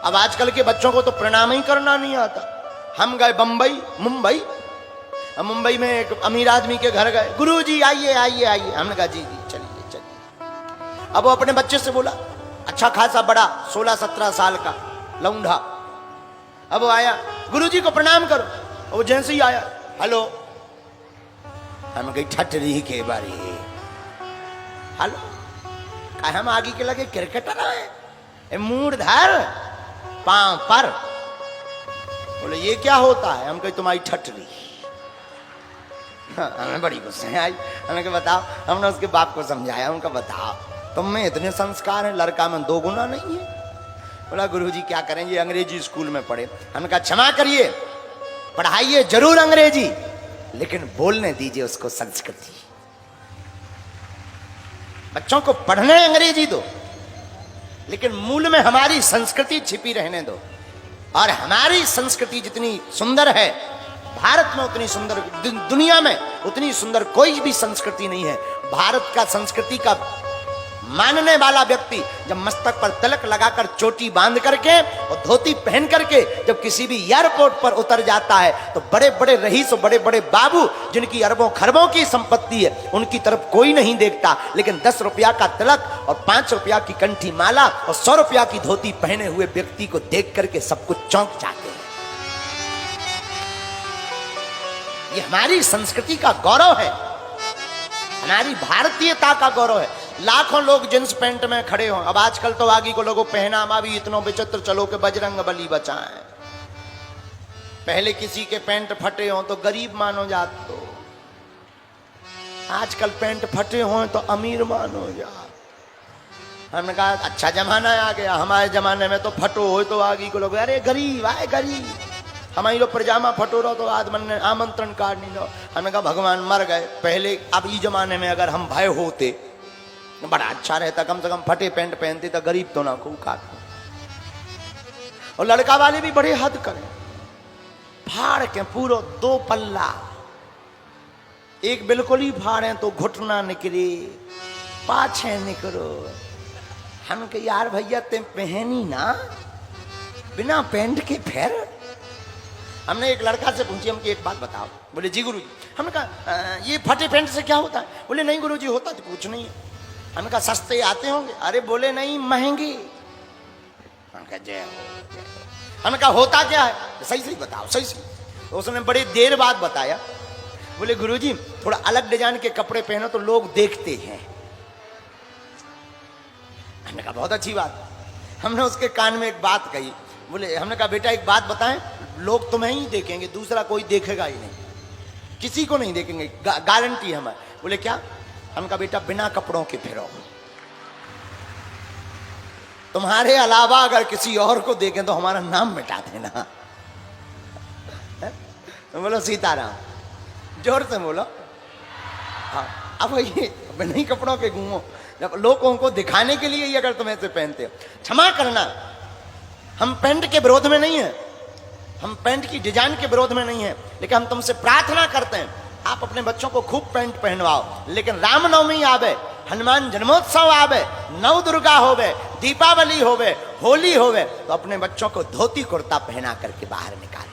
अब आजकल के बच्चों को तो प्रणाम ही करना नहीं आता। हम गए मुंबई, मुंबई में एक अमीर आदमी के घर गए, गुरुजी आइए आइए आइए। हमने कहा जी जी चलिए चलिए। अब वो अपने बच्चे से बोला, अच्छा खासा बड़ा 16-17 साल का लौंडा। अब वो आया, गुरुजी को प्रणाम करो। वो जैसे ही आया, हेलो। हम गई ठटरी के बारी, हेलो। हम आगे के लगे क्रिकेटर है, मूर्धर पांव पर। बोले ये क्या होता है? हम कहे तुम्हारी ठटरी। हमें बड़ी गुस्से आई। हमने कहा बताओ। हमने उसके बाप को समझाया, उनका बताओ तुम में इतने संस्कार हैं, लड़का में 2 गुना नहीं है। बोला गुरुजी क्या करेंगे, अंग्रेजी स्कूल में पढ़े। हमने कहा क्षमा करिए, पढ़ाइए जरूर अंग्रेजी, लेकिन बोलने दीजिए उसको संस्कृति। बच्चों को पढ़ने अंग्रेजी दो, लेकिन मूल में हमारी संस्कृति छिपी रहने दो। और हमारी संस्कृति जितनी सुंदर है भारत में, उतनी सुंदर दुनिया में उतनी सुंदर कोई भी संस्कृति नहीं है। भारत का संस्कृति का मानने वाला व्यक्ति जब मस्तक पर तिलक लगाकर चोटी बांध करके और धोती पहन करके जब किसी भी एयरपोर्ट पर उतर जाता है, तो बड़े बड़े रईस और बड़े बड़े बाबू जिनकी अरबों खरबों की संपत्ति है, उनकी तरफ कोई नहीं देखता। लेकिन 10 रुपया का तिलक और 5 रुपया की कंठी माला और 100 रुपया की धोती पहने हुए व्यक्ति को देख करके सब कुछ चौंक जाते हैं। ये हमारी संस्कृति का गौरव है, हमारी भारतीयता का गौरव है। लाखों लोग जींस पैंट में खड़े हों। अब आजकल तो आगे को लोगों पहनावा भी इतना विचित्र चलो के बजरंग बली बचाएं। पहले किसी के पैंट फटे हों तो गरीब मानो जात, तो आजकल पैंट फटे हों तो अमीर मानो जात। हमने कहा अच्छा जमाना आ गया। हमारे जमाने में तो फटो हो तो आगे को लोग अरे गरीब आए गरीब, हमारी लोग पजामा फटो रहो तो आदमन ने आमंत्रण कार्ड नहीं दो। हमने कहा भगवान मर गए पहले। अब इस जमाने में अगर हम भय होते बड़ा अच्छा रहता, कम से कम फटे पैंट पहनते तो गरीब तो ना को खाते। और लड़का वाले भी बड़े हद करें, फाड़ के पूरा 2 पल्ला, एक बिल्कुल ही फाड़े तो घुटना निकले, पाछे निकलो। हम कहे यार भैया ते पहनी ना बिना पैंट के फिर। हमने एक लड़का से पूछी, हम एक बात बताओ। बोले जी गुरुजी। हमने कहा ये फटे पैंट से क्या होता है? बोले नहीं गुरुजी होता तो कुछ नहीं है। हमने कहा सस्ते आते होंगे? अरे बोले नहीं महंगे। हमने कहा जय हो। हमने कहा होता क्या है? सही सही बताओ सही सही। तो उसने बड़ी देर बाद बताया। बोले गुरुजी थोड़ा अलग डिजाइन के कपड़े पहनो तो लोग देखते हैं। हमने कहा बहुत अच्छी बात। हमने उसके कान में एक बात कही। बोले हमने कहा बेटा एक बात बताएं, लोग तुम्हें ही देखेंगे, दूसरा कोई देखेगा ही नहीं, किसी को नहीं देखेंगे, गारंटी हमारी। बोले क्या? हमने कहा बेटा बिना कपड़ों के फिरो, तुम्हारे अलावा अगर किसी और को देखें तो हमारा नाम मिटा देना। तो बोलो सीताराम, जोर से बोलो। हाँ अब ये बिना ही कपड़ों के घूमो, जब लोगों को दिखाने के लिए ही अगर तुम ऐसे पहनते हो। क्षमा करना, हम पैंट के विरोध में नहीं है, हम पैंट की डिजाइन के विरोध में नहीं है, लेकिन हम तुमसे प्रार्थना करते हैं आप अपने बच्चों को खूब पैंट पहनवाओ। लेकिन रामनवमी आवे, हनुमान जन्मोत्सव आवे, नव दुर्गा होवे, दीपावली होवे, होली होवे, तो अपने बच्चों को धोती कुर्ता पहना करके बाहर निकाल।